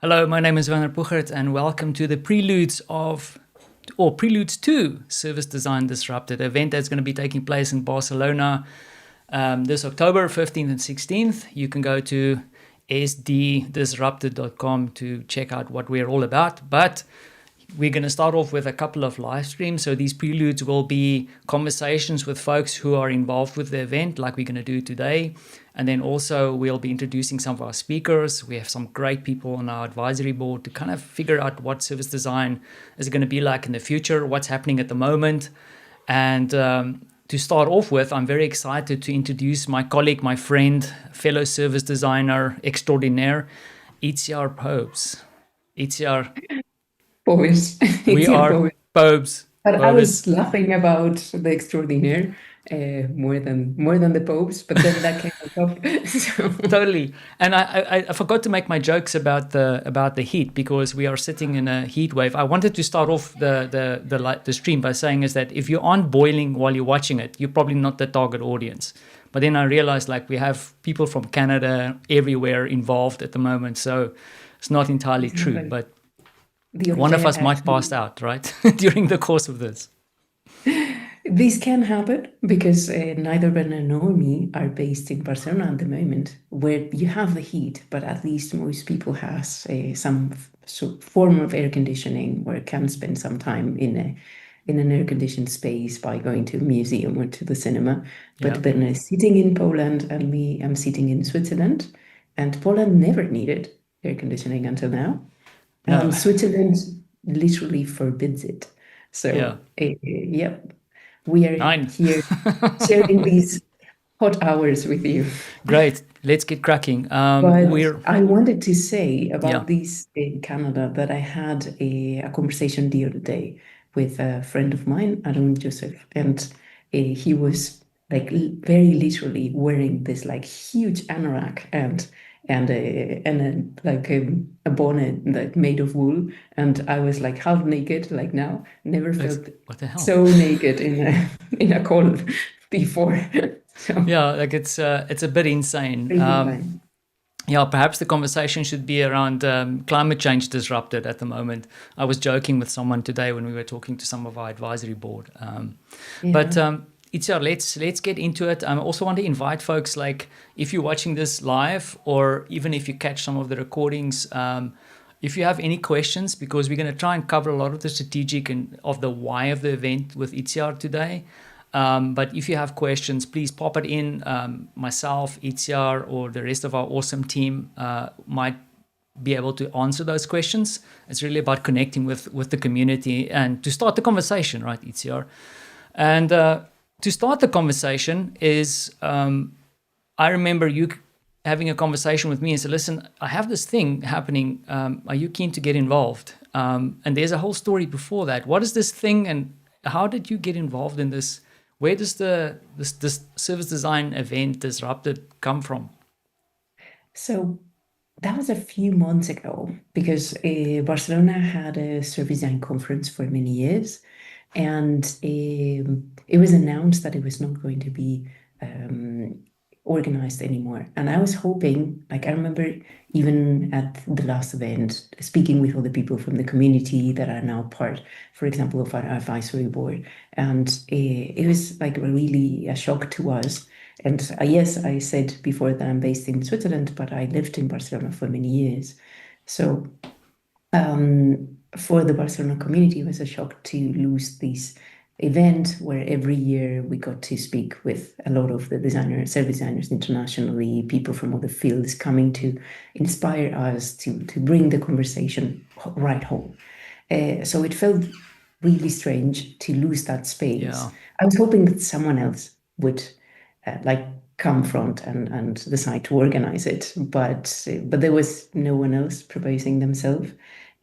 Hello, my name is Werner Puchert, and welcome to the Preludes to Service Design Disrupted, event that's going to be taking place in Barcelona this October 15th and 16th. You can go to sddisrupted.com to check out what we're all about. But we're going to start off with a couple of live streams. So these preludes will be conversations with folks who are involved with the event, like we're going to do today. And then also we'll be introducing some of our speakers. We have some great people on our advisory board to kind of figure out what service design is going to be like in the future, what's happening at the moment. And to start off with, I'm very excited to introduce my colleague, my friend, fellow service designer extraordinaire, Itziar Pobes. Itziar, Pobes. we Itziar are Pobes. Pobes. But I Pobes. was laughing about the extraordinaire more than the Popes, but then that came on top. So Totally. And I forgot to make my jokes about the heat because we are sitting in a heat wave. I wanted to start off the stream by saying is that if you aren't boiling while you're watching it, you're probably not the target audience. But then I realized like we have people from Canada everywhere involved at the moment, so it's not entirely it's not true. like But the other one of day us I might pass actually out, right, during the course of this. this can happen because neither Werner nor me are based in Barcelona at the moment, where you have the heat, but at least most people has some form of air conditioning where can spend some time in an air-conditioned space by going to a museum or to the cinema. Yeah. But Werner is sitting in Poland and me, I'm sitting in Switzerland, and Poland never needed air conditioning until now, No. and Switzerland literally forbids it. Yeah. So, yeah, we are Nine. here sharing these hot hours with you. Great. Let's get cracking. But We're I wanted to say yeah. about this in Canada that I had a conversation the other day with a friend of mine, Aaron Joseph, and he was like very literally wearing this like huge anorak and like a bonnet that made of wool, and I was like half naked, like now, never It's, felt what the hell? so naked in a in a call before. So Yeah, like it's a bit insane. crazy time. Yeah, perhaps the conversation should be around climate change disrupted at the moment. I was joking with someone today when we were talking to some of our advisory board. But Yeah. Itziar, let's get into it. I also want to invite folks like if you're watching this live or even if you catch some of the recordings, if you have any questions, because we're going to try and cover a lot of the strategic and of the why of the event with Itziar today. But if you have questions, please pop it in. Myself, Itziar, or the rest of our awesome team might be able to answer those questions. It's really about connecting with the community and to start the conversation, right, Itziar? And to start the conversation is I remember you having a conversation with me and said, listen, I have this thing happening. Are you keen to get involved? And there's a whole story before that. What is this thing and how did you get involved in this? Where does this service design event Disrupted come from? So that was a few months ago because Barcelona had a service design conference for many years, and it was announced that it was not going to be um, organized anymore. And I was hoping, like I remember even at the last event, speaking with other people from the community that are now part, for example, of our advisory board, and it was like really a shock to us. And yes, I said before that I'm based in Switzerland, but I lived in Barcelona for many years. So for the Barcelona community, it was a shock to lose this event where every year we got to speak with a lot of the designers, service designers internationally, people from other fields coming to inspire us to bring the conversation right home. So it felt really strange to lose that space. Yeah, I was hoping that someone else would like come front and decide to organize it, but there was no one else proposing themselves.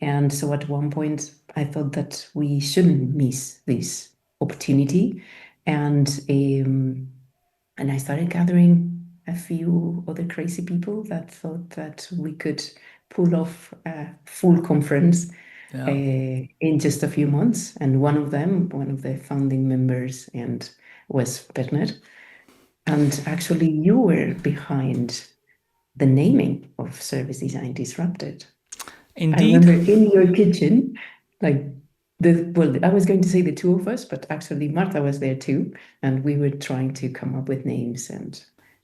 And so at one point, I thought that we shouldn't miss this opportunity, and and I started gathering a few other crazy people that thought that we could pull off a full conference yeah. in just a few months. And one of them, one of the founding members, and was Bernard. And actually, you were behind the naming of Service Design Disrupted. I Indeed. remember in your kitchen, like well, I was going to say the two of us, but actually Martha was there too, and we were trying to come up with names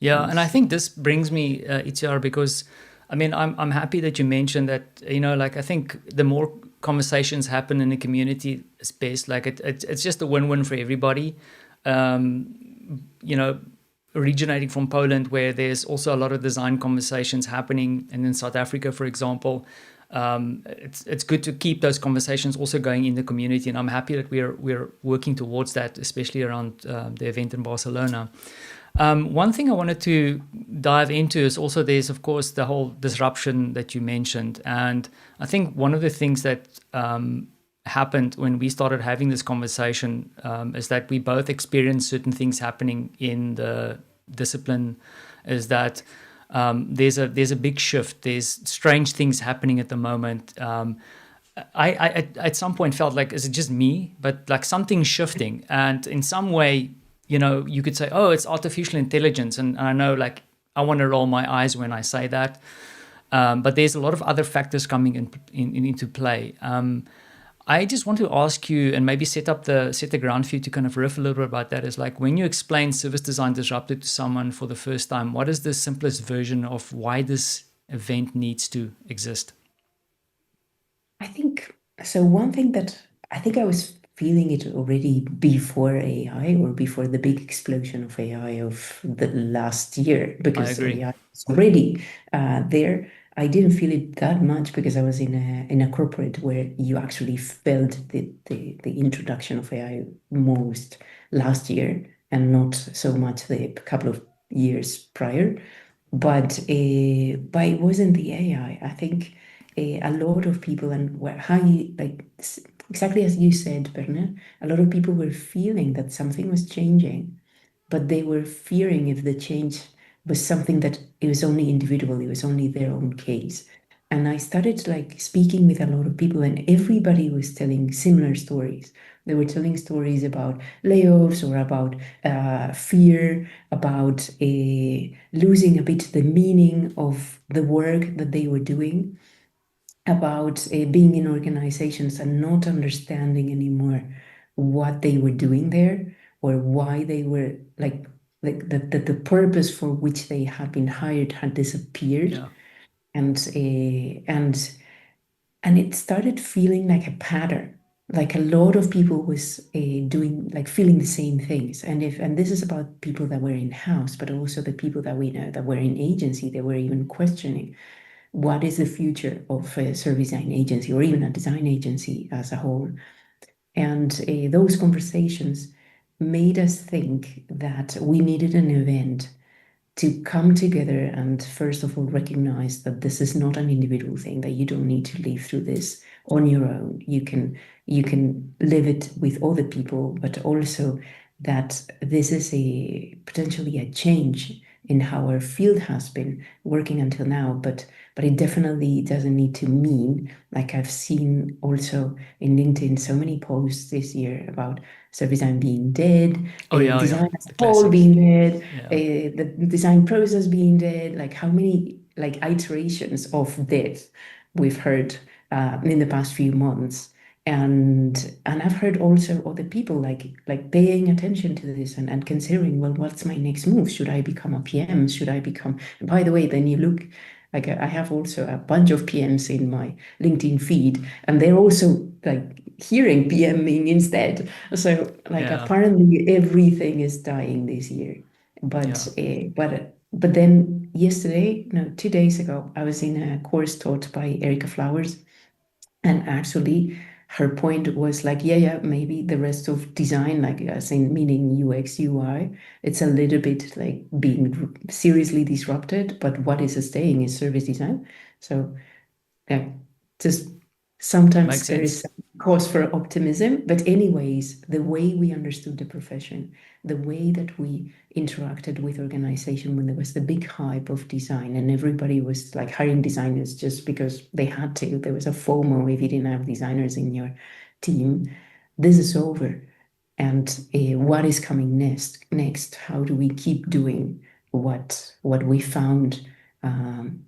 Yeah, and and I think this brings me, Itziar, because I mean, I'm happy that you mentioned that. Like I think the more conversations happen in the community space, like it's just a win-win for everybody. Um, you know, originating from Poland, where there's also a lot of design conversations happening, and in South Africa, for example, it's good to keep those conversations also going in the community, and I'm happy that we're working towards that, especially around the event in Barcelona. One thing I wanted to dive into is also there's, of course, the whole disruption that you mentioned. And I think one of the things that happened when we started having this conversation is that we both experienced certain things happening in the discipline, is that there's a big shift. There's strange things happening at the moment. I at some point felt like, is it just me? But like something's shifting. And in some way, you could say, oh, it's artificial intelligence. And I know, like, I want to roll my eyes when I say that. But there's a lot of other factors coming into play. I just want to ask you, and maybe set the ground for you to kind of riff a little bit about that. Is like, when you explain service design disrupted to someone for the first time, what is the simplest version of why this event needs to exist? I think so. One thing that I think I was feeling it already before AI or before the big explosion of AI of the last year, I because agree. AI was already there. I didn't feel it that much because I was in a corporate where you actually felt the introduction of AI most last year and not so much the couple of years prior. But it wasn't the AI. I think a lot of people and how you like exactly as you said, Werner, a lot of people were feeling that something was changing, but they were fearing if the change was something that it was only individual, it was only their own case. And I started like speaking with a lot of people, and everybody was telling similar stories. They were telling stories about layoffs or about fear, about losing a bit the meaning of the work that they were doing, about being in organizations and not understanding anymore what they were doing there or why they were like the purpose for which they had been hired had disappeared, Yeah. and it started feeling like a pattern, like a lot of people was doing like feeling the same things. And this is about people that were in house, but also the people that we know that were in agency, they were even questioning what is the future of a service design agency or even a design agency as a whole. And those conversations made us think that we needed an event to come together and first of all recognize that this is not an individual thing, that you don't need to live through this on your own. You can live it with other people, but also that this is a potentially a change in how our field has been working until now, but it definitely doesn't need to mean, like I've seen also in LinkedIn so many posts this year about service design being dead, Oh, yeah, yeah. design as The a whole classics. being dead, Yeah. the design process being dead, like how many like iterations of death we've heard in the past few months. And I've heard also other people like paying attention to this and considering, well, what's my next move? Should I become a PM? Should I become, by the way, then you look like I have also a bunch of PMs in my LinkedIn feed, and they're also like hearing PMing instead. So like Yeah. apparently everything is dying this year. Yeah. But then yesterday, no, 2 days ago, I was in a course taught by Erica Flowers, and actually her point was like, yeah, maybe the rest of design, like as in meaning UX, UI, it's a little bit like being seriously disrupted, but what is staying is service design. So yeah, just Makes sometimes there sense. is cause for optimism. But anyways, the way we understood the profession, the way that we interacted with organization when there was the big hype of design and everybody was like hiring designers just because they had to. There was a FOMO if you didn't have designers in your team. This is over. And what is coming next? How do we keep doing what we found? Um,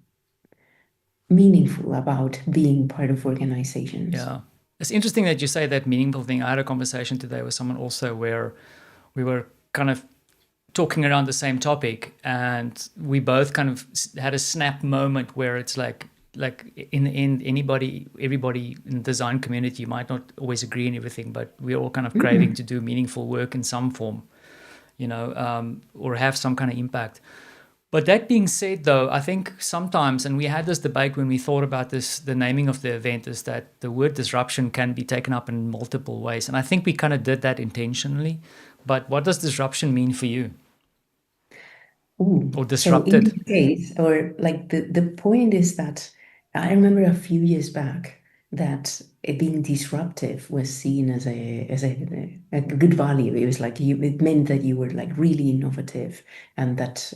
meaningful about being part of organizations. Yeah. It's interesting that you say that meaningful thing. I had a conversation today with someone also where we were kind of talking around the same topic, and we both kind of had a snap moment where it's like in the end, everybody in the design community might not always agree on everything, but we're all kind of craving Mm. to do meaningful work in some form, or have some kind of impact. But that being said, though, I think sometimes, and we had this debate when we thought about this, the naming of the event, is that the word disruption can be taken up in multiple ways. And I think we kind of did that intentionally. But what does disruption mean for you? Ooh. Or So in disrupted? this case, or like the point is that I remember a few years back that it being disruptive was seen as a good value. It was like it meant that you were like really innovative, and that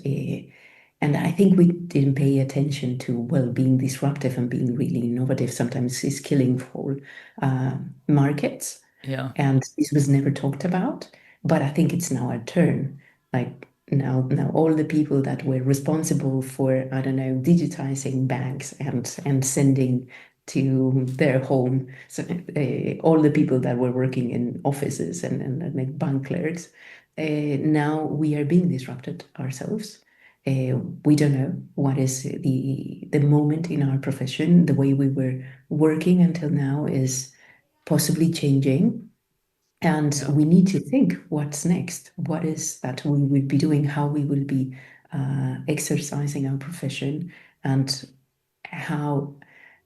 and I think we didn't pay attention to, well, being disruptive and being really innovative sometimes is killing whole markets. Yeah. And this was never talked about. But I think it's now our turn. Like now all the people that were responsible for, I don't know, digitizing banks and sending to their home, so all the people that were working in offices and like bank clerks, now we are being disrupted ourselves. We don't know what is the moment in our profession. The way we were working until now is possibly changing, and Yeah. we need to think what's next. What is that we will be doing, how we will be exercising our profession, and how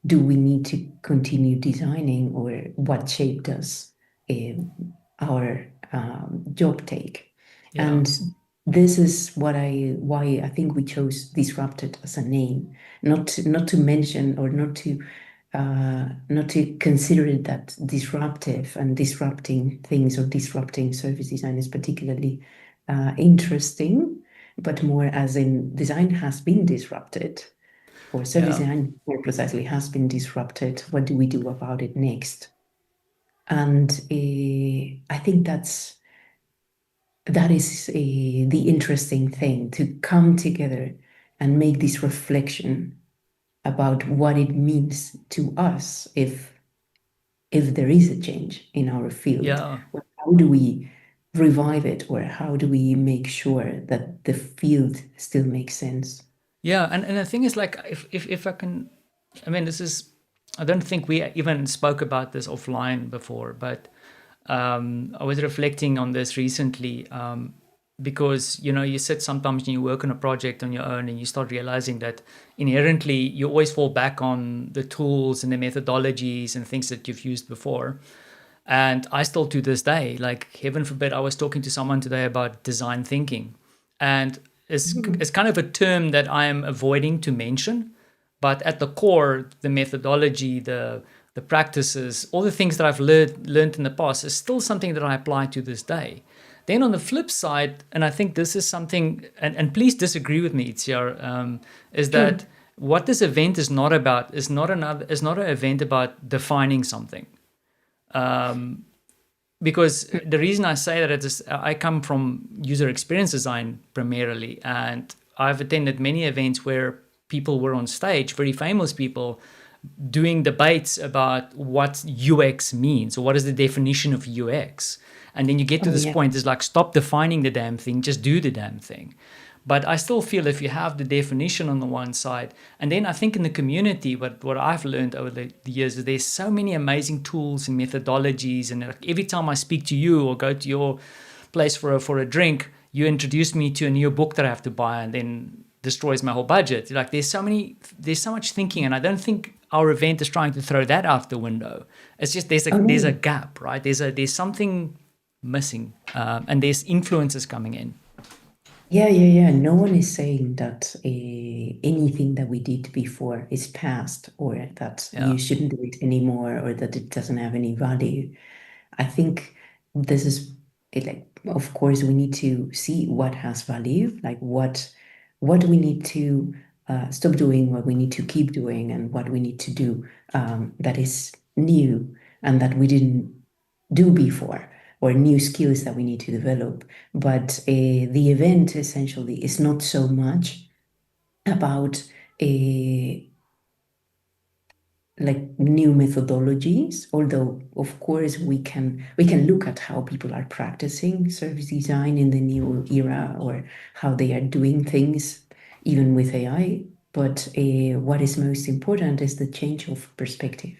do we need to continue designing, or what shape does our job take? Yeah. And this is why I think we chose disrupted as a name, not to mention, or not to consider it that disruptive and disrupting things or disrupting service design is particularly interesting, but more as in design has been disrupted, or service Yeah. design more precisely has been disrupted. What do we do about it next? And I think that is the interesting thing, to come together and make this reflection about what it means to us if there is a change in our field. Yeah. Or how do we revive it, or how do we make sure that the field still makes sense? Yeah. And the thing is, like, if I can, I mean, this is, I don't think we even spoke about this offline before, but I was reflecting on this recently, because you sit sometimes and you work on a project on your own, and you start realizing that inherently you always fall back on the tools and the methodologies and things that you've used before. And I still, to this day, like, heaven forbid, I was talking to someone today about design thinking, and it's Mhm. kind of a term that I am avoiding to mention, but at the core, the methodology, the practices, all the things that I've learned in the past is still something that I apply to this day. Then on the flip side, and I think this is something, and please disagree with me, Itziar, is Sure. that what this event is not about is not an event about defining something. Because the reason I say that is I come from user experience design primarily, and I've attended many events where people were on stage, very famous people, doing debates about what UX means, or what is the definition of UX. And then you get to Oh this yeah. point, it's like, stop defining the damn thing, just do the damn thing. But I still feel if you have the definition on the one side, and then I think in the community, what I've learned over the years is there's so many amazing tools and methodologies. And like every time I speak to you or go to your place for a drink, you introduce me to a new book that I have to buy, and then destroys my whole budget. Like there's so much thinking, and I don't think our event is trying to throw that out the window. It's just Oh there's a no. gap, right? There's something missing, and there's influences coming in. Yeah, yeah, yeah. No one is saying that anything that we did before is past, or that Yeah, you shouldn't do it anymore, or that it doesn't have any value. I think this is it, like, of course, we need to see what has value, like what we need to stop doing, what we need to keep doing, and what we need to do that is new and that we didn't do before, or new skills that we need to develop. But the event essentially is not so much about like new methodologies, although of course we can look at how people are practicing service design in the new era or how they are doing things even with AI. But what is most important is the change of perspective.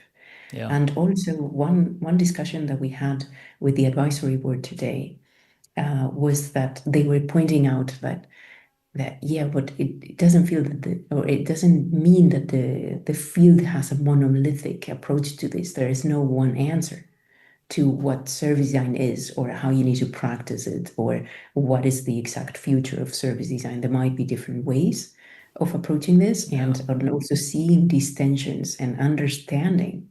Yeah. And also one discussion that we had with the advisory board today was that they were pointing out that yeah, but it doesn't feel that or it doesn't mean that the field has a monolithic approach to this. There is no one answer to what service design is or how you need to practice it or what is the exact future of service design. There might be different ways of approaching this, Yeah. and also seeing these tensions and understanding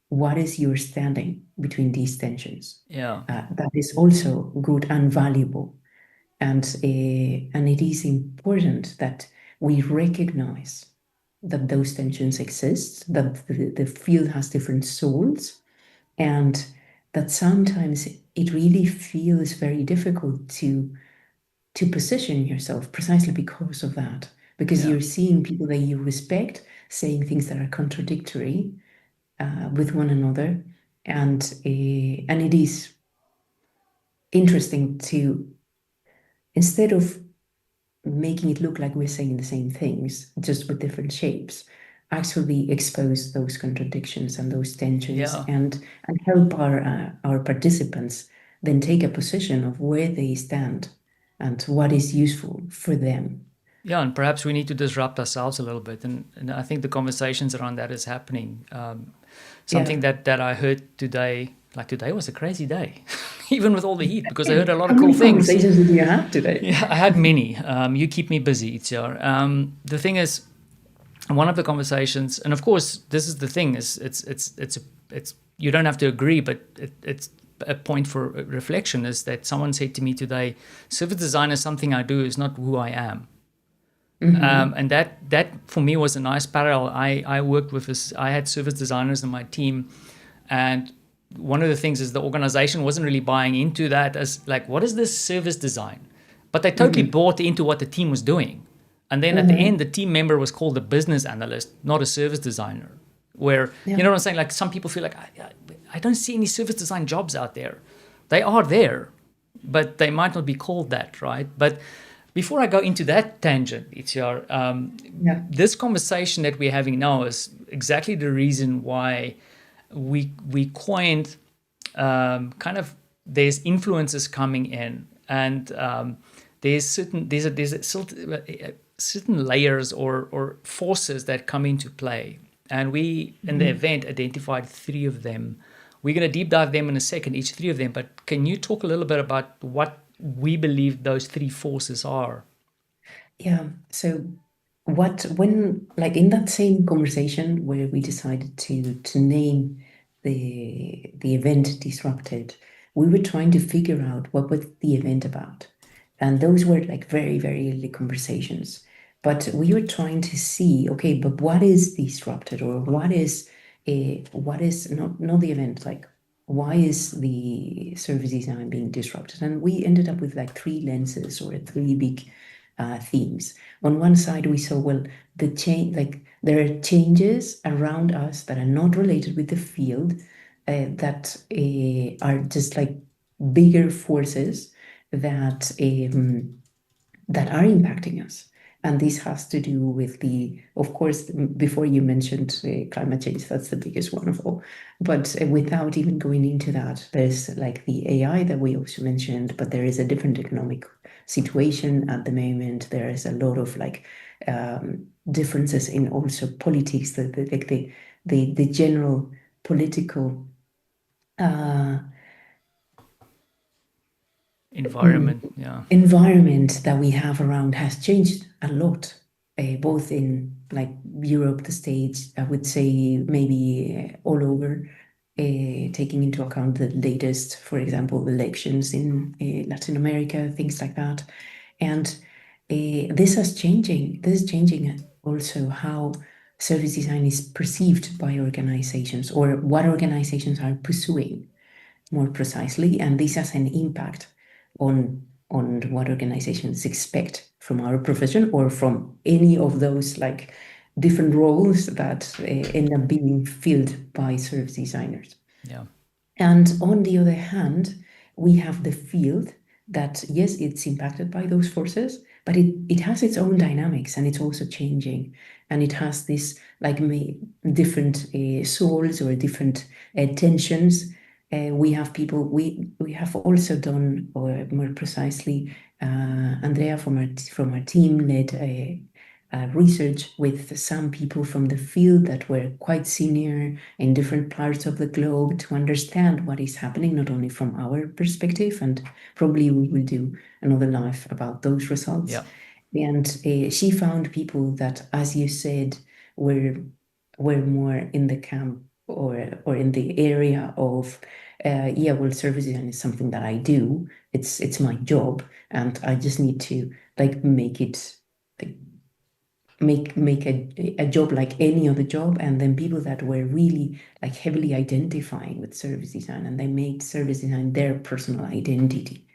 what is your standing between these tensions. Yeah. That is also good and valuable, and it is important that we recognize that those tensions exist, that the field has different souls, and that sometimes it really feels very difficult to position yourself precisely because of that, because Yeah. you're seeing people that you respect saying things that are contradictory with one another, and it is interesting to, instead of making it look like we're saying the same things, just with different shapes, actually expose those contradictions and those tensions, Yeah. and help our participants then take a position of where they stand and what is useful for them. Yeah, and perhaps we need to disrupt ourselves a little bit, and I think the conversations around that is happening. Yeah. Something that I heard today, like today was a crazy day, even with all the heat, because I heard a lot How of cool many things. conversations did you have today? Yeah, I had many. You keep me busy, Itziar. The thing is, one of the conversations, and of course, this is the thing: is it's you don't have to agree, but it's a point for reflection. Is that someone said to me today, service design is something I do, is not who I am. Mm-hmm. And that for me was a nice parallel. I worked with this. I had service designers in my team, and one of the things is the organization wasn't really buying into that as like, what is this service design? But they totally Mm-hmm. bought into what the team was doing. And then at the Mm-hmm. end, the team member was called a business analyst, not a service designer. Where, Yeah. you know what I'm saying? Like some people feel like, I don't see any service design jobs out there. They are there, but they might not be called that, right? But before I go into that tangent, Itziar, Yeah. this conversation that we're having now is exactly the reason why we coined kind of, there's influences coming in, and certain layers or forces that come into play, and we in the Mm-hmm. event identified three of them. We're going to deep dive them in a second, each three of them. But can you talk a little bit about what we believe those three forces are? Yeah. So when like in that same conversation where we decided to name the event disrupted, we were trying to figure out what was the event about. And those were like very, very early conversations. But we were trying to see, okay, but what is disrupted, or what is not the event, like why is the service design being disrupted? And we ended up with like three lenses or three big themes. On one side, we saw, well, the change, like there are changes around us that are not related with the field, that are just like bigger forces that that are impacting us. And this has to do with of course, before you mentioned climate change, that's the biggest one of all. But without even going into that, there's like the AI that we also mentioned, but there is a different economic situation at the moment. There is a lot of like differences in also politics, the general political uh, Environment, yeah. environment that we have around has changed a lot, both in like Europe, the States, I would say maybe all over, taking into account the latest, for example, elections in Latin America, things like that. And this is changing also how service design is perceived by organizations, or what organizations are pursuing more precisely, and this has an impact on what organizations expect from our profession or from any of those like different roles that end up being filled by service designers. Yeah. And on the other hand, we have the field that, yes, it's impacted by those forces, but it has its own dynamics and it's also changing. And it has this like different souls or different tensions. We have people, we have also done, or more precisely, Andrea from our team led research with some people from the field that were quite senior in different parts of the globe to understand what is happening, not only from our perspective, and probably we will do another live about those results. Yeah. And she found people that, as you said, were more in the camp or in the area of yeah, well, service design is something that I do. It's my job, and I just need to like make it like make a job like any other job. And then people that were really like heavily identifying with service design, and they made service design their personal identity.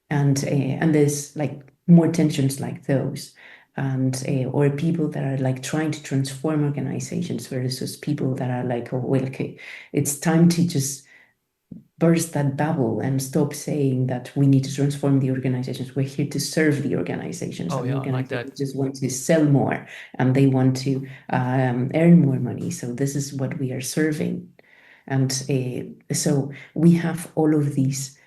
And there's like more tensions like those, and or people that are like trying to transform organizations versus people that are like, oh well, okay, it's time to just burst that bubble and stop saying that we need to transform the organizations. We're here to serve the organizations, Oh and yeah, I like organizations that. just want to sell more and they want to earn more money. So this is what we are serving. And so we have all of these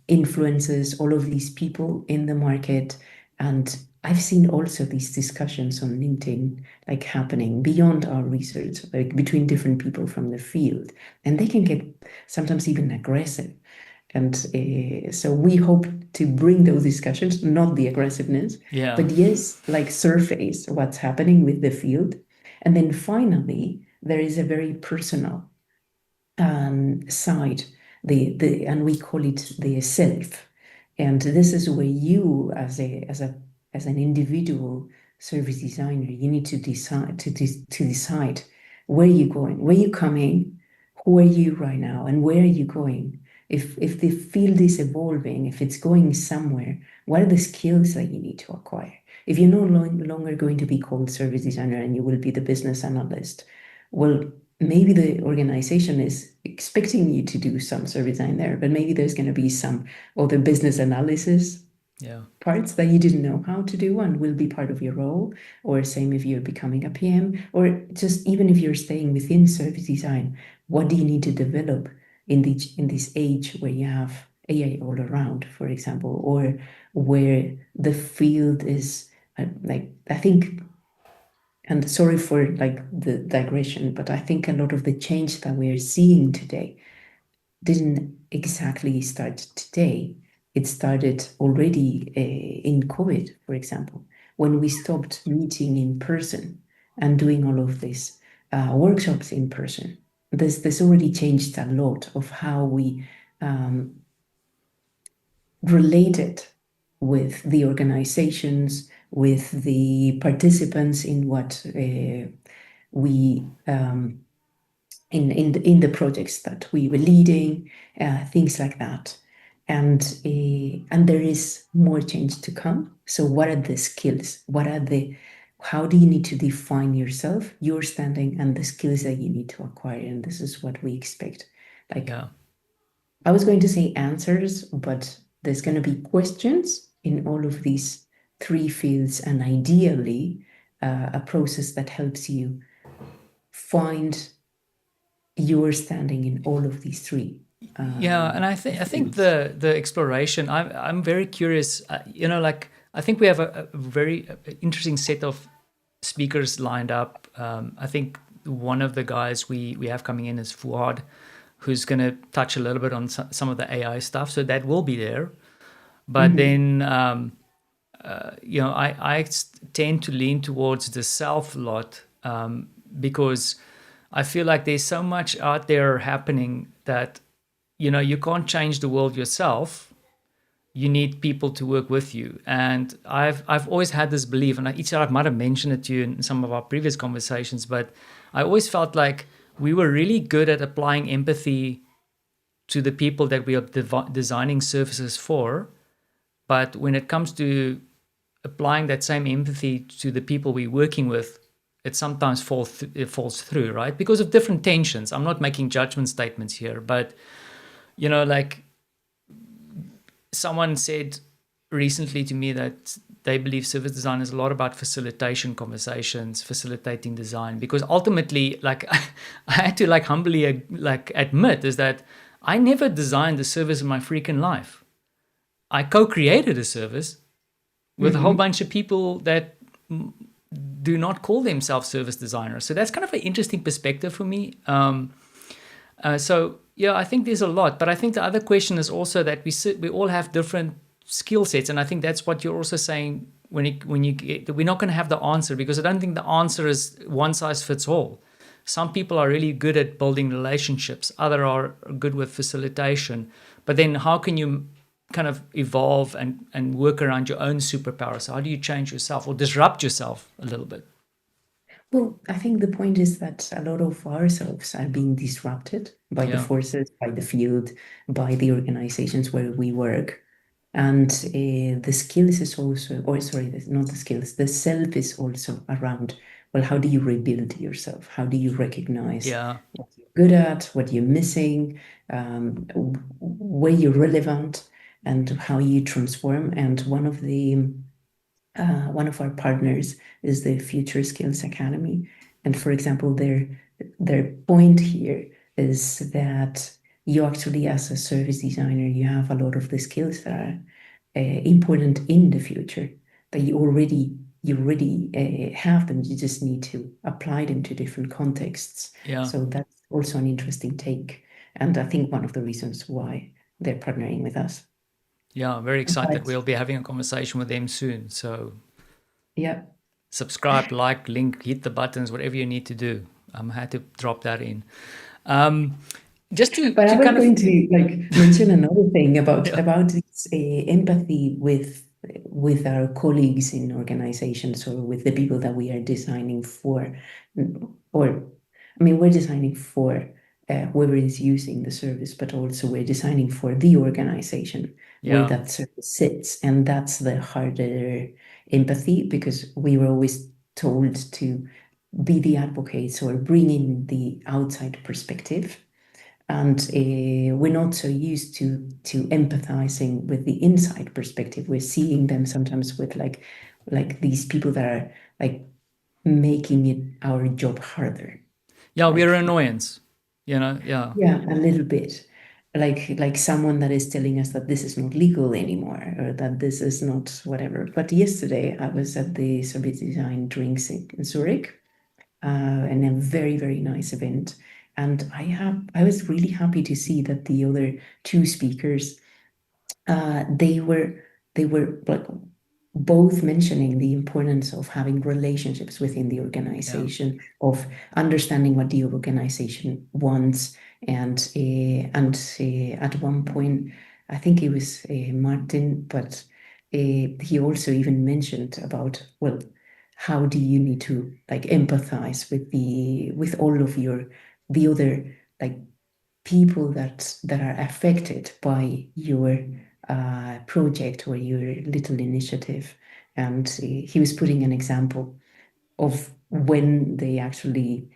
influences, all of these people in the market. And I've seen also these discussions on LinkedIn like happening beyond our research, like between different people from the field. And they can get sometimes even aggressive. And so we hope to bring those discussions, not the aggressiveness, Yeah. but yes, like surface what's happening with the field. And then finally, there is a very personal side, and we call it the self. And this is where you, as an individual service designer, you need to decide to decide where you're going, where you're coming, who are you right now, and where are you going. If the field is evolving, if it's going somewhere, what are the skills that you need to acquire? If you're no longer going to be called service designer and you will be the business analyst, well, maybe the organization is expecting you to do some service design there, but maybe there's going to be some other business analysis Yeah. parts that you didn't know how to do and will be part of your role. Or same if you're becoming a PM, or just even if you're staying within service design, what do you need to develop in this age where you have AI all around, for example, or where the field is like, I think, and sorry for like the digression, but I think a lot of the change that we are seeing today didn't exactly start today. It started already in COVID, for example, when we stopped meeting in person and doing all of these workshops in person. This already changed a lot of how we related with the organizations, with the participants in what we in the projects that we were leading, things like that. And there is more change to come. So what are the skills? How do you need to define yourself, your standing, and the skills that you need to acquire? And this is what we expect. Like, Yeah. I was going to say answers, but there's going to be questions in all of these three fields, and ideally, a process that helps you find your standing in all of these three. Yeah, and I think Fields. the exploration. I'm very curious. Like I think we have a very interesting set of speakers lined up. I think one of the guys we have coming in is Fuad, who's going to touch a little bit on some of the AI stuff. So that will be there. But then I tend to lean towards the self a lot, because I feel like there's so much out there happening that you can't change the world yourself. You need people to work with you. And I've always had this belief, and I might have mentioned it to you in some of our previous conversations, but I always felt like we were really good at applying empathy to the people that we are designing services for. But when it comes to applying that same empathy to the people we're working with, it sometimes it falls through, right? Because of different tensions. I'm not making judgment statements here, but like someone said recently to me that they believe service design is a lot about facilitation conversations, facilitating design, because ultimately, like I had to humbly admit is that I never designed a service in my freaking life. I co-created a service with a whole bunch of people that do not call themselves service designers. So that's kind of an interesting perspective for me. So yeah, I think there's a lot, but I think the other question is also that we all have different skill sets, and I think that's what you're also saying when you get, we're not going to have the answer, because I don't think the answer is one size fits all. Some people are really good at building relationships, others are good with facilitation, but then how can you kind of evolve and work around your own superpowers? So how do you change yourself or disrupt yourself a little bit? Well, I think the point is that a lot of ourselves are being disrupted by the forces, by the field, by the organizations where we work. And the skills is also, or sorry, not the skills, the self is also around, well, how do you rebuild yourself? How do you recognize what you're good at, what you're missing, where you're relevant, and how you transform? And one of our partners is the Future Skills Academy. And for example, their point here is that you actually, as a service designer, you have a lot of the skills that are important in the future, that you already have them. You just need to apply them to different contexts. So that's also an interesting take. And I think one of the reasons why they're partnering with us. Yeah, very excited. We'll be having a conversation with them soon. So yeah, subscribe, like, link, hit the buttons, whatever you need to do. I had to drop that in. Just to, but to I was kind going of to mention another thing about this empathy with our colleagues in organizations, or with the people that we are designing for, or I mean, we're designing for whoever is using the service, but also we're designing for the organization where that service sits, and that's the harder empathy, because we were always told to be the advocates or bring in the outside perspective. And we're not so used to empathizing with the inside perspective. We're seeing them sometimes with like these people that are like making it our job harder. Yeah, we're an annoyance, Yeah, a little bit. Like someone that is telling us that this is not legal anymore, or that this is not whatever. But yesterday I was at the Service Design Drinks in Zurich, and a very, very nice event. And I was really happy to see that the other two speakers, they were like both mentioning the importance of having relationships within the organization, of understanding what the organization wants, and at one point, I think it was Martin, but he also even mentioned about, well, how do you need to like empathize with all of the other like people that are affected by your project or your little initiative. And he was putting an example of when they actually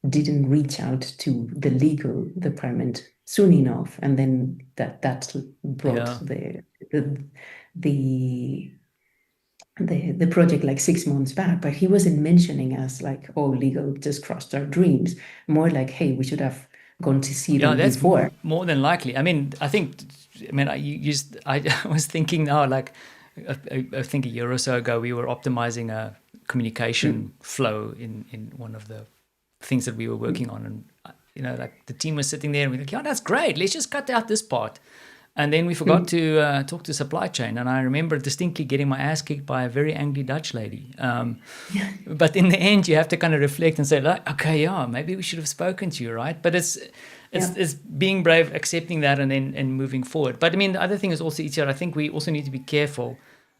didn't reach out to the legal department soon enough, and then that brought the project like 6 months back. But he wasn't mentioning us like, oh, legal just crushed our dreams. More like, hey, we should have gone to see them that's before. more than likely. I was thinking now, like, I think a year or so ago, we were optimizing a communication flow in one of the things that we were working on. And, like the team was sitting there and we're like, yeah, that's great. Let's just cut out this part. And then we forgot to talk to supply chain. And I remember distinctly getting my ass kicked by a very angry Dutch lady. But in the end, you have to kind of reflect and say, like, okay, maybe we should have spoken to you, right? But it's being brave, accepting that, and then moving forward. But I mean, the other thing is also, Itziar, I think we also need to be careful.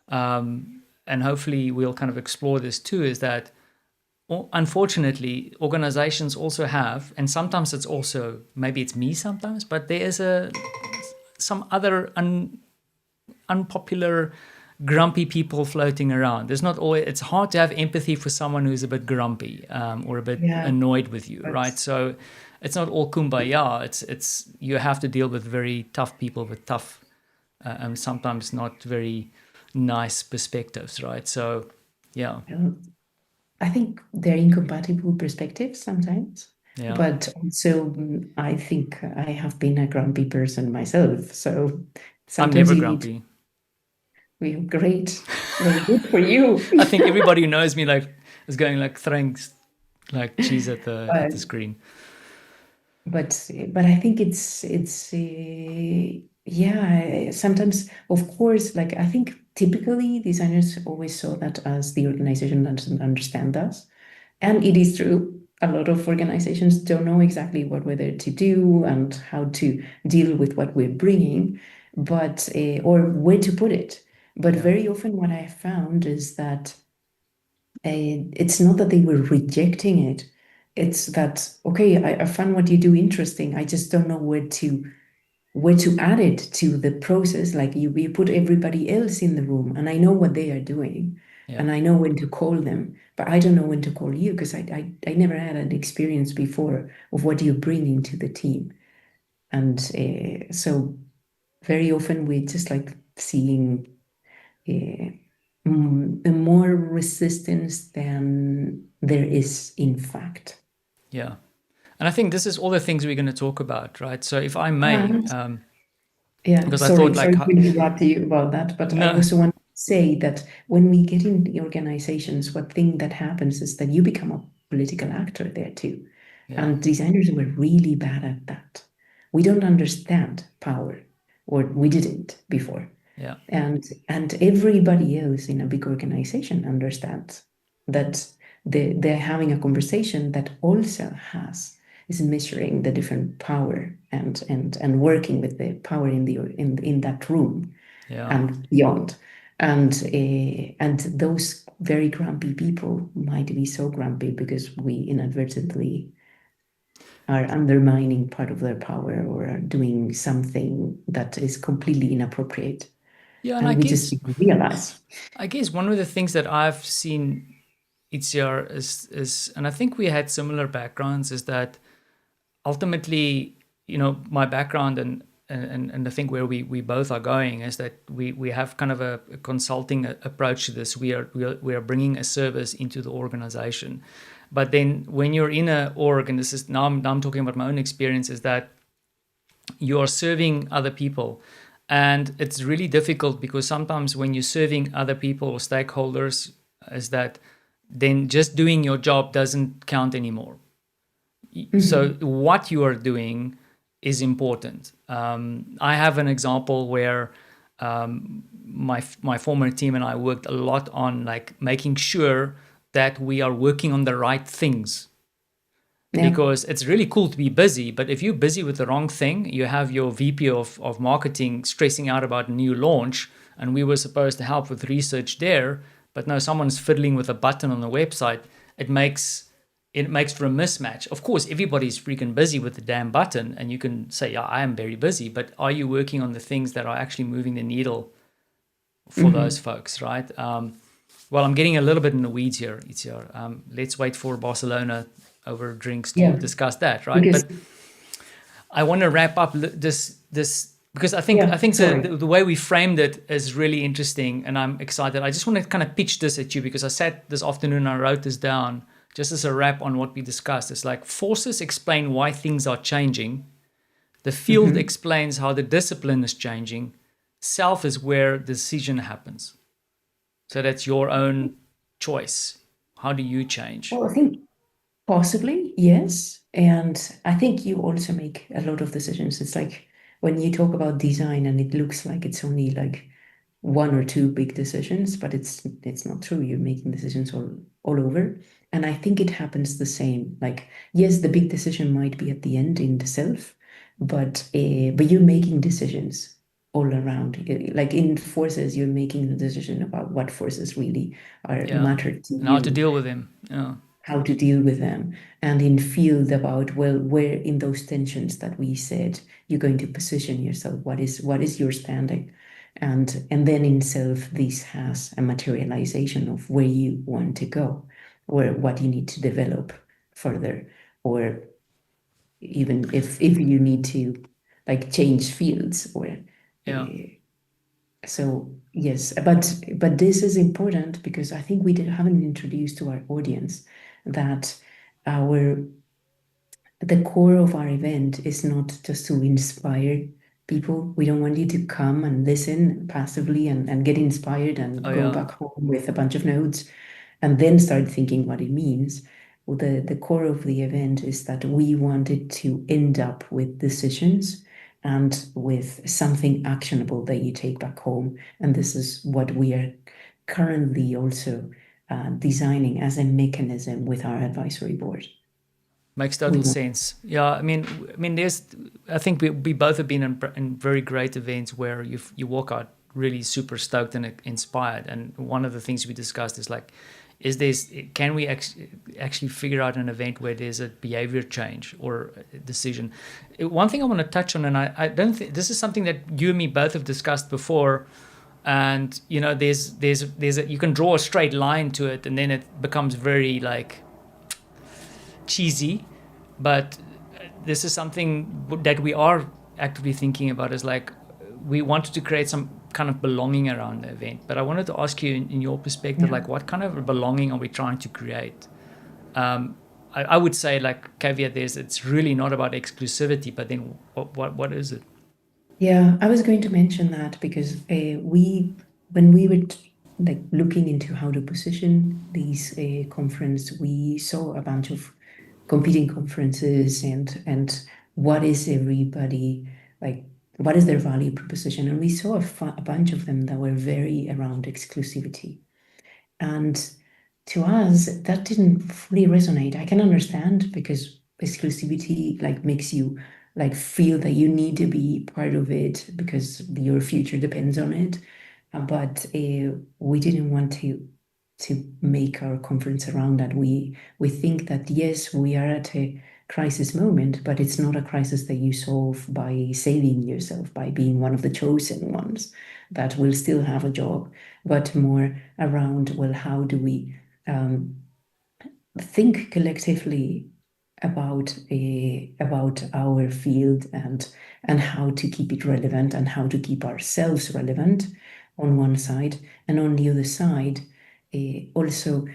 And hopefully we'll kind of explore this too, is that unfortunately, organizations also have, and sometimes it's also, maybe it's me sometimes, but there is some other unpopular grumpy people floating around. There's not always. It's hard to have empathy for someone who's a bit grumpy or a bit Yeah, annoyed with you, right? but So it's not all kumbaya. It's you have to deal with very tough people with tough and sometimes not very nice perspectives, right? So yeah, I think they're incompatible perspectives sometimes. yeah. But also, I think I have been a grumpy person myself. So I'm sometimes never you need to grumpy. be great, very good for you. I think everybody who knows me like is going like throwing like cheese at the But screen. but I think it's yeah, sometimes of course, like I think typically designers always saw that as the organization doesn't understand us. And it is true. A lot of organizations don't know exactly what we're there to do and how to deal with what we're bringing, but or where to put it. But Yeah, very often, what I found is that it's not that they were rejecting it. It's that okay, I found what you do interesting. I just don't know where to add it to the process. Like you put everybody else in the room, and I know what they are doing, yeah, and I know when to call them, but I don't know when to call you because I never had an experience before of what you're bringing to the team. And so very often we just like seeing uh, more resistance than there is in fact. yeah. And I think this is all the things we're going to talk about, right? So if I may, And yeah, because I thought like, sorry to interrupt you about that, but I no, also want to say that when we get in the organizations, what thing that happens is that you become a political actor there too. yeah, And designers were really bad at that. We don't understand power, or we didn't before. yeah, And everybody else in a big organization understands that they're having a conversation that also has is measuring the different power and working with the power in the in that room yeah. and beyond. And those very grumpy people might be so grumpy because we inadvertently are undermining part of their power or are doing something that is completely inappropriate Yeah, and and we just didn't realize. I guess one of the things that I've seen Itziar is, and I think we had similar backgrounds, is that ultimately, my background and I think where we both are going is that we have kind of a consulting approach to this. We are bringing a service into the organization, but then when you're in a org, and this is now I'm talking about my own experience, is that you are serving other people. And it's really difficult because sometimes when you're serving other people or stakeholders, is that then just doing your job doesn't count anymore. So Mhm. what you are doing is important. I have an example where my former team and I worked a lot on like making sure that we are working on the right things, Yeah. because it's really cool to be busy, but if you're busy with the wrong thing, you have your VP of marketing stressing out about a new launch, and we were supposed to help with research there, but no, someone's fiddling with a button on the website. It makes for a mismatch. Of course, everybody's freaking busy with the damn button, and you can say, yeah, I am very busy, but are you working on the things that are actually moving the needle for those Mhm. folks, right? Well, I'm getting a little bit in the weeds here. Let's wait for Barcelona over drinks to Yeah. discuss that, right? Because, But I want to wrap up this because I think yeah, I think the, sorry. the the way we framed it is really interesting, and I'm excited. I just want to kind of pitch this at you because I sat this afternoon and I wrote this down just as a wrap on what we discussed. It's like forces explain why things are changing. The field Mhm. explains how the discipline is changing. Self is where the decision happens. So that's your own choice. How do you change? Well, I think possibly, yes. And I think you also make a lot of decisions. It's like when you talk about design and it looks like it's only like one or two big decisions, but it's not true. You're making decisions all over. And I think it happens the same. Like, yes, the big decision might be at the end in the self, but you're making decisions all around. Like in forces, you're making the decision about what forces really are Yeah. matter to And how to you, deal with him. Yeah. how to deal with them, and in field about, well, where in those tensions that we said you're going to position yourself, what is your standing. And then in self, this has a materialization of where you want to go, or what you need to develop further, or even if you need to like change fields, or Yeah. so yes, but this is important because I think we haven't introduced to our audience that our the core of our event is not just to inspire people. We don't want you to come and listen passively and get inspired and Oh go yeah. back home with a bunch of notes and then start thinking what it means. Well, the core of the event is that we wanted to end up with decisions and with something actionable that you take back home. And this is what we are currently also designing as a mechanism with our advisory board. Makes We total want, sense. Yeah, there's. I think we both have been in very great events where you walk out really super stoked and inspired. And one of the things we discussed is like, can we actually figure out an event where there's a behavior change or a decision? One thing I want to touch on, and I don't think this is something that you and me both have discussed before. And you can draw a straight line to it, and then it becomes very like cheesy, but this is something that we are actively thinking about, is like we wanted to create some kind of belonging around the event. But I wanted to ask you, in your perspective, yeah. like what kind of belonging are we trying to create? I would say, like, caveat this, it's really not about exclusivity, but then what is it? Yeah, I was going to mention that because when we were like looking into how to position these conference, we saw a bunch of competing conferences and what is everybody like, what is their value proposition, and we saw a bunch of them that were very around exclusivity. And to us, that didn't fully resonate. I can understand because exclusivity like makes you like feel that you need to be part of it because your future depends on it. But we didn't want to make our conference around that. We think that yes, we are at a crisis moment, but it's not a crisis that you solve by saving yourself, by being one of the chosen ones that will still have a job, but more around, well, how do we um, think collectively about our field and how to keep it relevant and how to keep ourselves relevant on one side, and on the other side, also,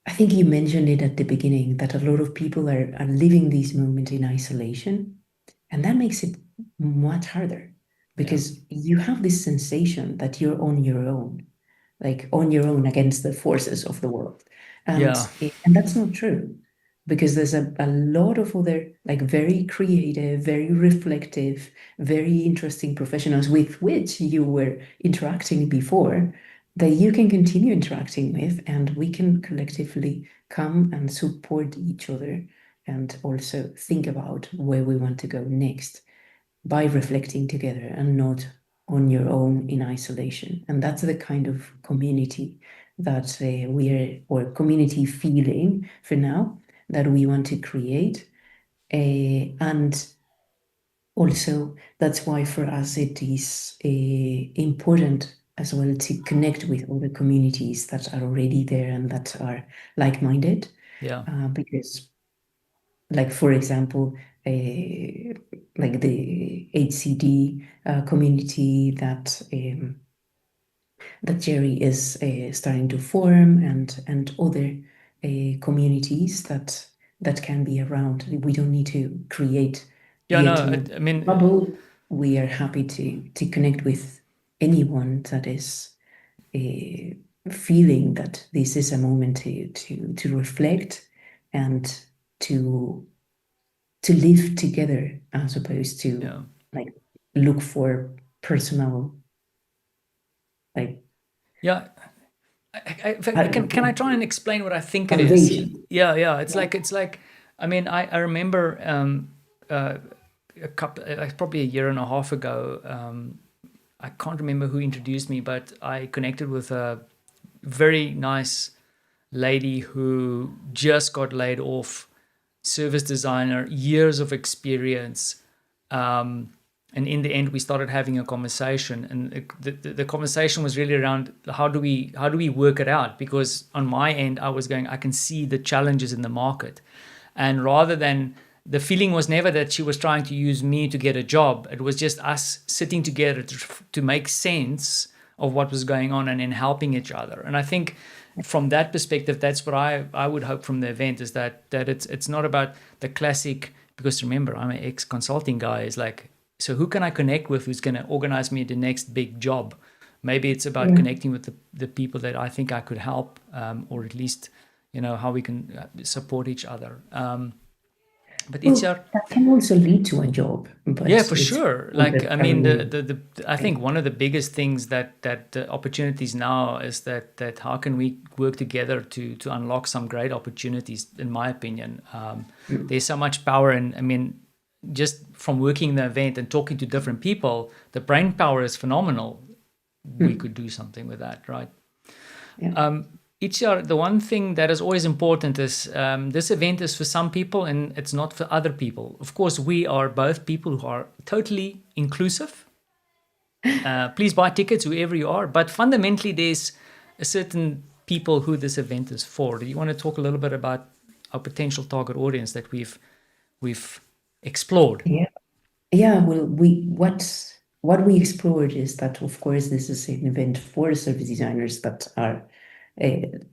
I think you mentioned it at the beginning that a lot of people are living this moment in isolation, and that makes it much harder Yeah. because you have this sensation that you're on your own, like on your own against the forces of the world. And Yeah. and that's not true because there's a lot of other like very creative, very reflective, very interesting professionals with which you were interacting before that you can continue interacting with, and we can collectively come and support each other and also think about where we want to go next by reflecting together and not on your own in isolation. And that's the kind of community that we are, or community feeling for now, that we want to create. And also, that's why for us it is important as well to connect with other communities that are already there and that are like-minded, Yeah. because like for example, like the HCD community that Jerry is starting to form, and other communities that can be around. We don't need to create Yeah, yet no, another I mean, bubble. We are happy to connect with anyone that is feeling that this is a moment to reflect and to to live together as opposed to yeah. like look for personal like Yeah, can I try and explain what I think it is? validation. Yeah, yeah. Yeah. It's like. I remember a couple, probably a year and a half ago. I can't remember who introduced me, but I connected with a very nice lady who just got laid off, service designer, years of experience. And in the end, we started having a conversation, and the conversation was really around how do we work it out? Because on my end, I was going, I can see the challenges in the market, and rather than, the feeling was never that she was trying to use me to get a job. It was just us sitting together to make sense of what was going on and in helping each other. And I think from that perspective, that's what I would hope from the event, is that it's not about the classic, because remember, I'm an ex-consulting guy, is like, so who can I connect with who's going to organize me the next big job? Maybe it's about connecting with the people that I think I could help, or at least, how we can support each other. But Well, Itziar, that can also lead to a job, but yeah, for it's sure. not Like, I mean, necessarily. I think one of the biggest things that opportunities now is that how can we work together to unlock some great opportunities? In my opinion, there's so much power, and I mean, just from working the event and talking to different people, the brain power is phenomenal. We could do something with that, right? Yeah. Itziar, the one thing that is always important is, this event is for some people and it's not for other people. Of course, we are both people who are totally inclusive. Please buy tickets, whoever you are. But fundamentally, there's a certain people who this event is for. Do you want to talk a little bit about our potential target audience that we've explored? Yeah. Yeah, well, what we explored is that, of course, this is an event for service designers that are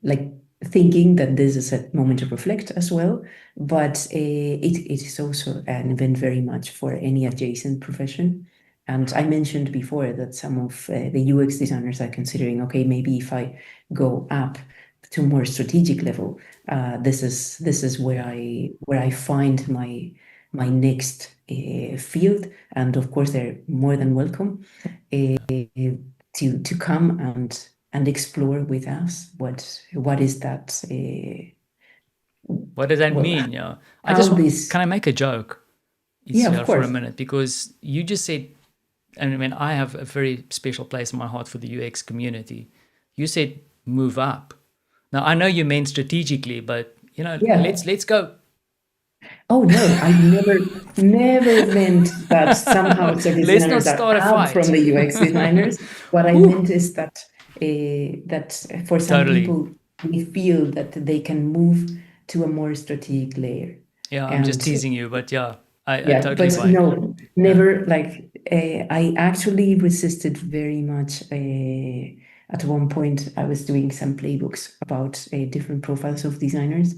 like thinking that this is a moment to reflect as well, but it is also an event very much for any adjacent profession. And I mentioned before that some of the UX designers are considering, okay, maybe if I go up to more strategic level, this is where I find my next field. And of course, they're more than welcome to come and explore with us what is that What does that well mean? Yeah, how this can I make a joke, yeah, of Itziar, for a course. minute? Because you just said, and I mean, I have a very special place in my heart for the UX community. You said move up. Now I know you meant strategically, but Yeah. let's go. Oh no, I never meant that somehow service Let's not designers are start a up from fight. the UX designers. What I Whew, meant is that for some totally. people we feel that they can move to a more strategic layer. Yeah, I'm just And teasing you, but yeah, I yeah, totally but buy it. no, Yeah. never like I actually resisted very much. At one point, I was doing some playbooks about different profiles of designers,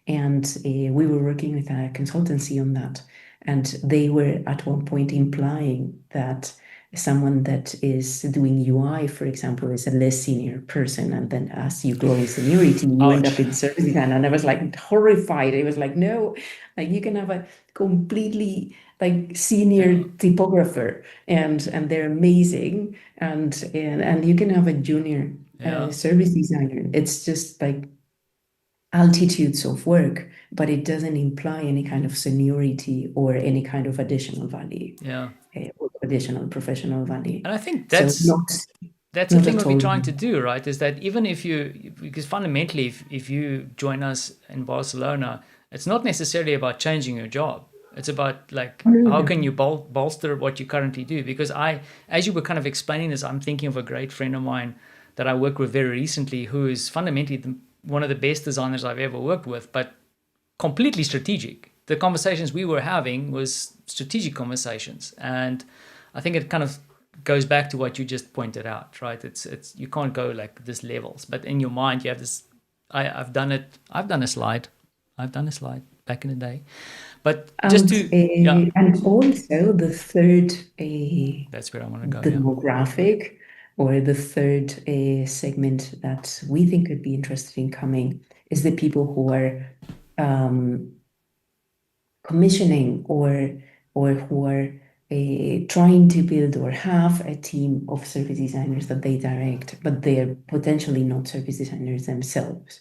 and we were working with a consultancy on that. And they were at one point implying that someone that is doing UI, for example, is a less senior person. And then as you grow in seniority, you end up Ouch. in service design. And I was like horrified. I was like, no, like you can have a completely like senior Yeah. typographer and they're amazing. And you can have a junior Yeah. service designer. It's just like altitudes of work, but it doesn't imply any kind of seniority or any kind of additional value, Yeah. or additional professional value. And I think So that's the not thing at what we're all. trying to do, right? Is that even if you, because fundamentally, if you join us in Barcelona, it's not necessarily about changing your job. It's about like, No, no, how no. can you bolster what you currently do? Because as you were kind of explaining this, I'm thinking of a great friend of mine that I worked with very recently, who is fundamentally one of the best designers I've ever worked with, but completely strategic. The conversations we were having was strategic conversations, and I think it kind of goes back to what you just pointed out, right? It's you can't go like this levels, but in your mind you have this. I've done it. I've done a slide. I've done a slide back in the day, but just And to yeah, also the third that's where I want to go. Yeah, demographic or the third segment that we think could be interested in coming is the people who are um, commissioning or who are trying to build or have a team of service designers that they direct, but they are potentially not service designers themselves.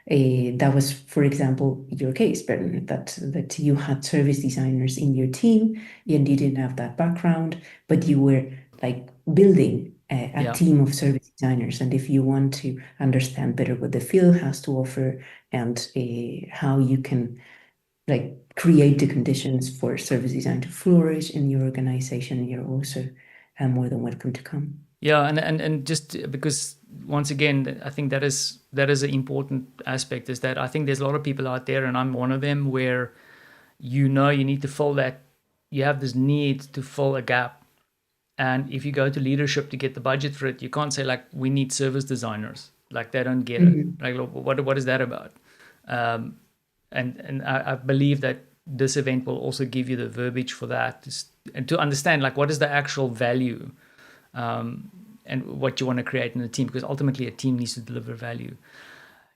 That was, for example, your case, Bernard, that you had service designers in your team and you didn't have that background, but you were like building a yeah, team of service designers. And if you want to understand better what the field has to offer and how you can like create the conditions for service design to flourish in your organization, you're also more than welcome to come. Yeah, and just because once again, I think that is an important aspect, is that I think there's a lot of people out there, and I'm one of them, where you need to fill that, you have this need to fill a gap. And if you go to leadership to get the budget for it, you can't say like, we need service designers. Like, they don't get it. Like, what is that about? And I believe that this event will also give you the verbiage for that, and to understand like what is the actual value, and what you want to create in a team, because ultimately a team needs to deliver value.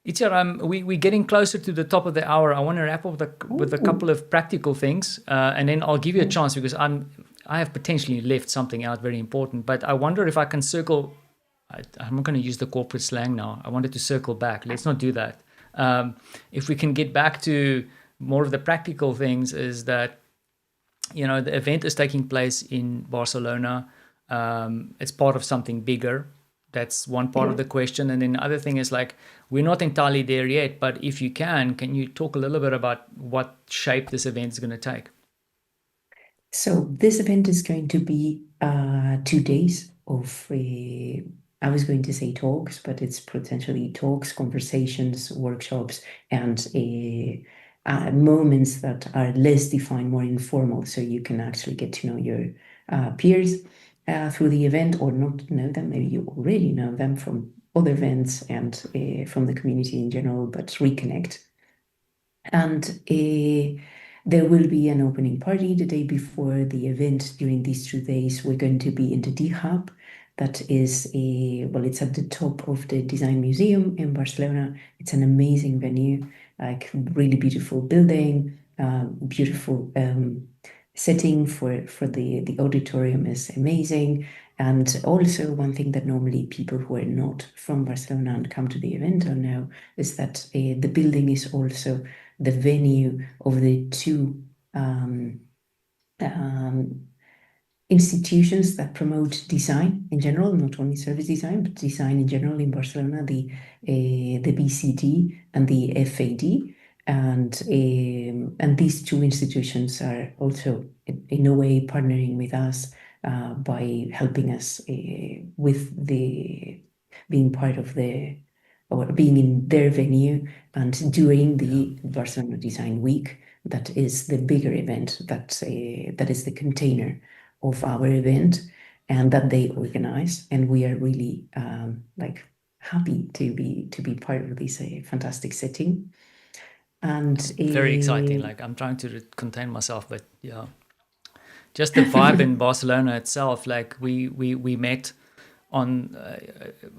Itziar, we're getting closer to the top of the hour. I want to wrap up with a couple of practical things, and then I'll give you a chance, because I have potentially left something out very important. But I wonder if I can circle. I'm not going to use the corporate slang now. I wanted to circle back. Let's not do that. If we can get back to more of the practical things, is that the event is taking place in Barcelona. It's part of something bigger. That's one part of the question. And then the other thing is, like, we're not entirely there yet, but if you can you talk a little bit about what shape this event is going to take? So this event is going to be 2 days of, I was going to say talks, but it's potentially talks, conversations, workshops, and moments that are less defined, more informal, so you can actually get to know your peers through the event, or not know them. Maybe you already know them from other events and from the community in general, but reconnect. And there will be an opening party the day before the event. During these 2 days, we're going to be in the D Hub. That is it's at the top of the Design Museum in Barcelona. It's an amazing venue, like really beautiful building, beautiful setting for the auditorium is amazing. And also, one thing that normally people who are not from Barcelona and come to the event don't know is that the building is also the venue of the two institutions that promote design in general, not only service design, but design in general in Barcelona, the BCD and the FAD. And these two institutions are also, in a way, partnering with us by helping us with being part of or being in their venue and during the Barcelona Design Week. That is the bigger event that is the container of our event, and that they organize. And we are really happy to be part of this fantastic setting. And Very exciting. Like, I'm trying to contain myself, but yeah, just the vibe in Barcelona itself. Like, we met on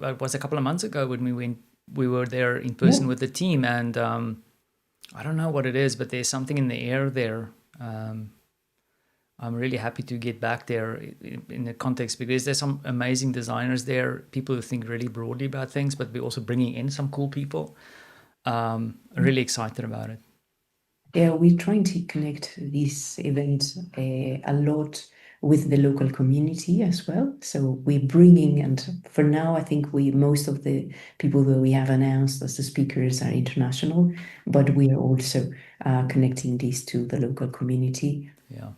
it was a couple of months ago when we were there in person with the team, and I don't know what it is, but there's something in the air there. I'm really happy to get back there in the context, because there's some amazing designers there, people who think really broadly about things, but we're also bringing in some cool people. Really excited about it. Yeah, we're trying to connect this event a lot with the local community as well. So we're bringing, and for now, I think most of the people that we have announced as the speakers are international, but we are also connecting these to the local community. Yeah.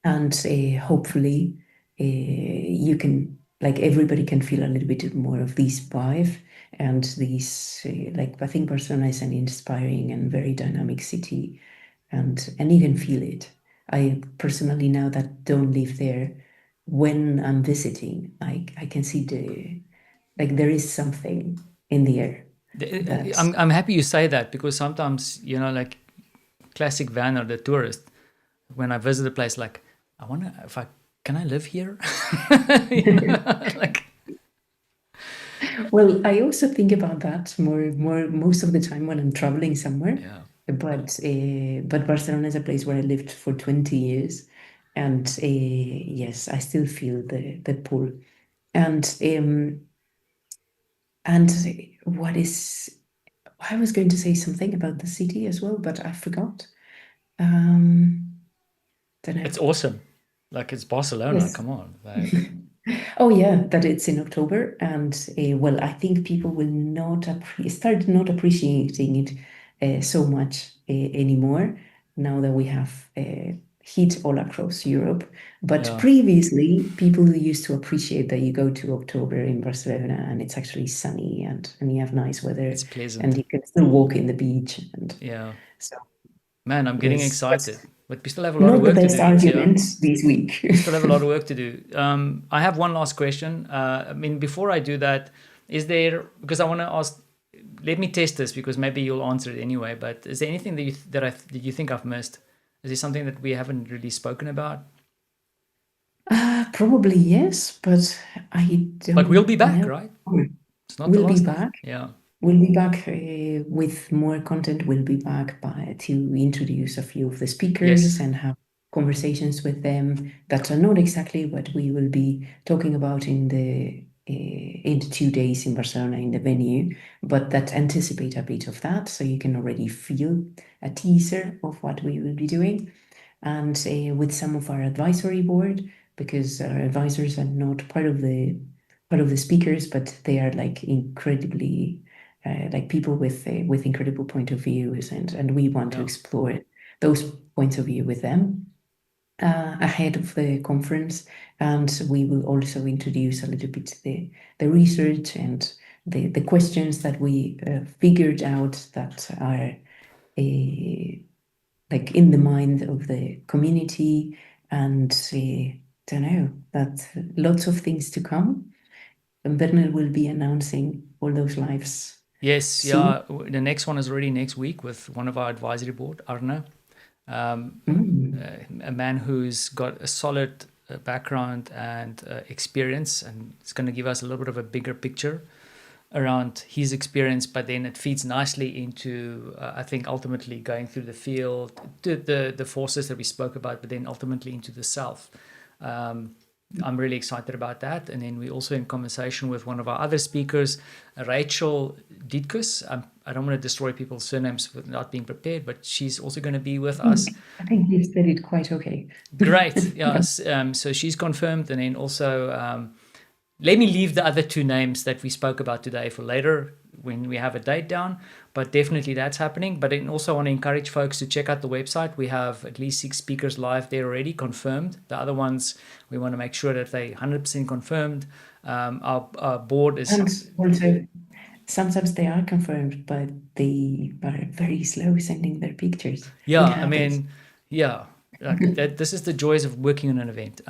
And hopefully you can, like, everybody can feel a little bit more of this vibe and these, I think Barcelona is an inspiring and very dynamic city, and you can feel it. I personally, now that don't live there, when I'm visiting, I can see there is something in the air. I'm happy you say that, because sometimes, like classic Werner, the tourist, when I visit a place, like, I wonder if can I live here? Like. Well, I also think about that more most of the time when I'm traveling somewhere. Yeah. But Barcelona is a place where I lived for 20 years, and yes, I still feel the pull. And what is I was going to say something about the city as well, but I forgot. Don't know. It's awesome. Like, it's Barcelona. Yes. Come on. Like. Oh yeah, that it's in October, and I think people will start not appreciating it so much anymore, now that we have heat all across Europe. But Yeah. previously, people used to appreciate that you go to October in Barcelona and it's actually sunny and you have nice weather It's pleasant. and you can still walk in the beach. And Yeah. so Man, I'm getting excited. was But we still have a lot of not the work to best do, Itziar. argument this week. We still have a lot of work to do. I have one last question. I mean, before I do that, is there, because I want to ask, let me test this because maybe you'll answer it anyway, but is there anything that you think I've missed? Is there something that we haven't really spoken about? Probably yes, but I But we'll don't be back, know. right? It's not the We'll be last time. back. Yeah. We'll be back with more content. We'll be back to introduce a few of the speakers Yes. and have conversations with them that are not exactly what we will be talking about in the 2 days in Barcelona in the venue, but that anticipate a bit of that, so you can already feel a teaser of what we will be doing, and with some of our advisory board, because our advisors are not part of the speakers, but they are like incredibly like people with incredible point of views, and we want to Yeah. explore those points of view with them ahead of the conference, and we will also introduce a little bit the research and the questions that we figured out that are like in the mind of the community, and don't know, that lots of things to come. And Bernard will be announcing all those lives Yes. soon. Yeah. The next one is already next week with one of our advisory board, Arne. A man who's got a solid background and experience, and it's going to give us a little bit of a bigger picture around his experience, but then it feeds nicely into, I think, ultimately going through the field, the forces that we spoke about, but then ultimately into the self. I'm really excited about that. And then we also in conversation with one of our other speakers, Rachel Dietkus. I don't want to destroy people's surnames without being prepared, but she's also going to be with us. I think you said it quite okay. Great. Yes. So she's confirmed. And then also, let me leave the other two names that we spoke about today for later when we have a date down, but definitely that's happening. But I also want to encourage folks to check out the website. We have at least 6 speakers live there already confirmed. The other ones, we want to make sure that they 100% confirmed. Our board is... And also, sometimes they are confirmed, but they are very slow sending their pictures. Yeah, It I happens. mean, yeah, like that, this is the joys of working on an event.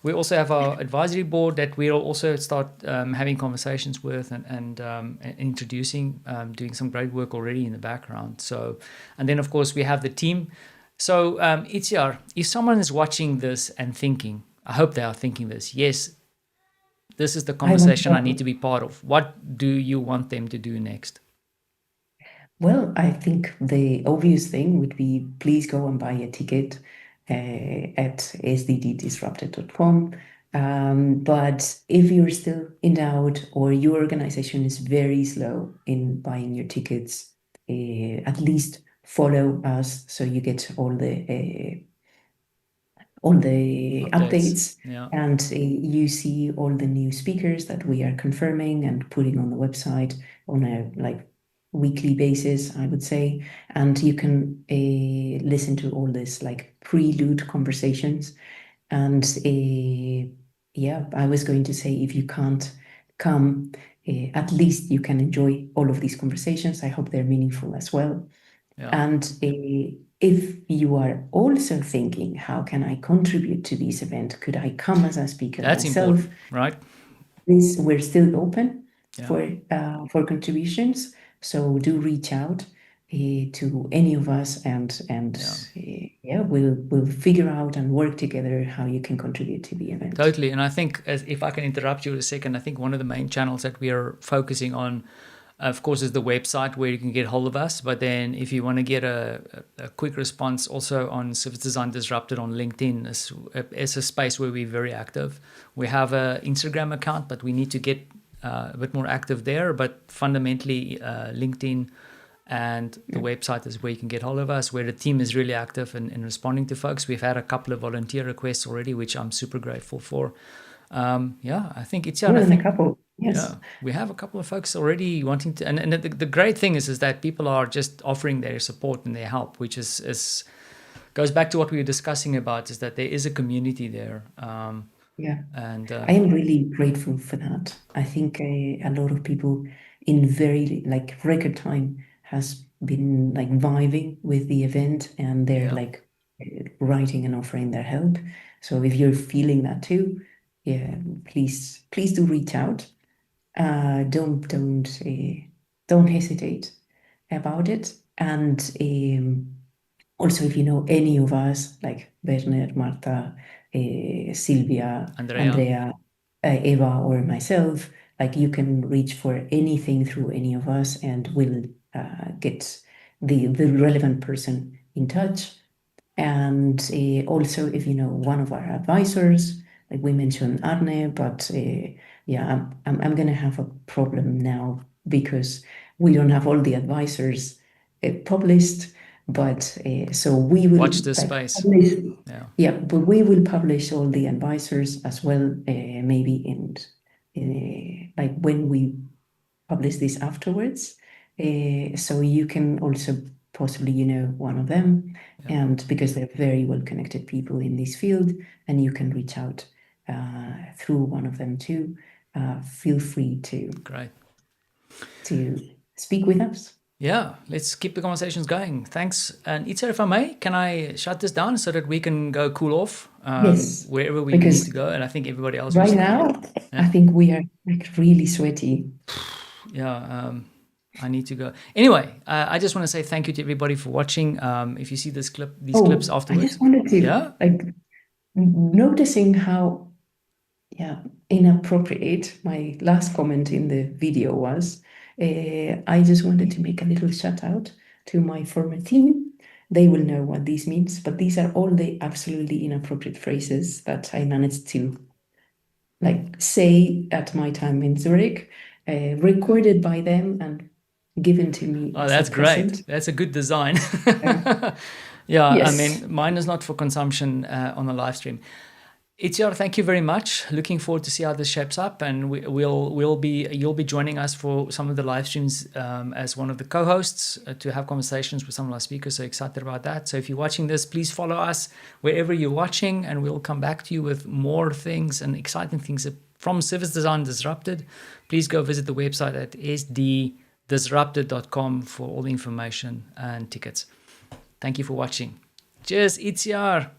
We also have our advisory board that we'll also start having conversations with and introducing, doing some great work already in the background. So, and then of course we have the team. So, Itziar, if someone is watching this and thinking, I hope they are thinking this, yes, this is the I want conversation I need to. to be part of. What do you want them to do next? Well, I think the obvious thing would be please go and buy a ticket at sdddisrupted.com. But if you're still in doubt or your organization is very slow in buying your tickets, at least follow us so you get all the Updates. updates, Yeah. and you see all the new speakers that we are confirming and putting on the website on a like weekly basis, I would say. And you can listen to all this like prelude conversations. And yeah, I was going to say, if you can't come, at least you can enjoy all of these conversations. I hope they're meaningful as well. Yeah. And if you are also thinking, how can I contribute to this event? Could I come as a speaker That's myself? important, right? We're still open Yeah. for contributions. So do reach out to any of us, and yeah, we'll figure out and work together how you can contribute to the event. Totally. And I think, if I can interrupt you a second, I think one of the main channels that we are focusing on, of course, is the website where you can get hold of us. But then if you want to get a quick response, also on Service Design Disrupted on LinkedIn is a space where we're very active. We have an Instagram account, but we need to get a bit more active there. But fundamentally, LinkedIn and the website is where you can get hold of us, where the team is really active in responding to folks. We've had a couple of volunteer requests already, which I'm super grateful for. Yeah, I think it's... More I than a think... couple, yes. Yeah, we have a couple of folks already wanting to, and the great thing is that people are just offering their support and their help, which is goes back to what we were discussing about, is that there is a community there. Yeah. And I am really grateful for that. I think a lot of people in very like record time has been like vibing with the event, and they're yeah, like writing and offering their help. So if you're feeling that too, yeah, please do reach out. Don't hesitate about it. And also, if you know any of us, like Werner, Marta, Silvia, Andrea. Andrea, Eva, or myself, like you can reach for anything through any of us, and we'll get the relevant person in touch. And also, if you know one of our advisors, like we mentioned Arne, but yeah, I'm gonna have a problem now because we don't have all the advisors published. But so we will Watch this like space. publish, Yeah. yeah, but we will publish all the advisors as well, maybe in like when we publish this afterwards. So you can also possibly, you know, one of them, Yeah. and because they're very well connected people in this field, and you can reach out through one of them too. Feel free Great. to speak with us. Yeah, let's keep the conversations going. Thanks. And Itziar, if I may, can I shut this down so that we can go cool off Yes, wherever we need to because go? And I think everybody else right who's now I yeah, think we are like really sweaty. yeah. I need to go. Anyway, I just want to say thank you to everybody for watching. If you see these clips Oh, I afterwards, just wanted to yeah. like noticing how, yeah, inappropriate my last comment in the video was. I just wanted to make a little shout out to my former team. They will know what this means, but these are all the absolutely inappropriate phrases that I managed to like say at my time in Zurich, recorded by them and given to me Oh, as a that's great. present. That's a good design. Uh, Yeah, I yes. mean, mine is not for consumption on the live stream. Itziar, thank you very much. Looking forward to see how this shapes up, and you'll be joining us for some of the live streams as one of the co-hosts to have conversations with some of our speakers. So excited about that. So if you're watching this, please follow us wherever you're watching, and we'll come back to you with more things and exciting things from Service Design Disrupted. Please go visit the website at sddisrupted.com for all the information and tickets. Thank you for watching. Cheers, Itziar.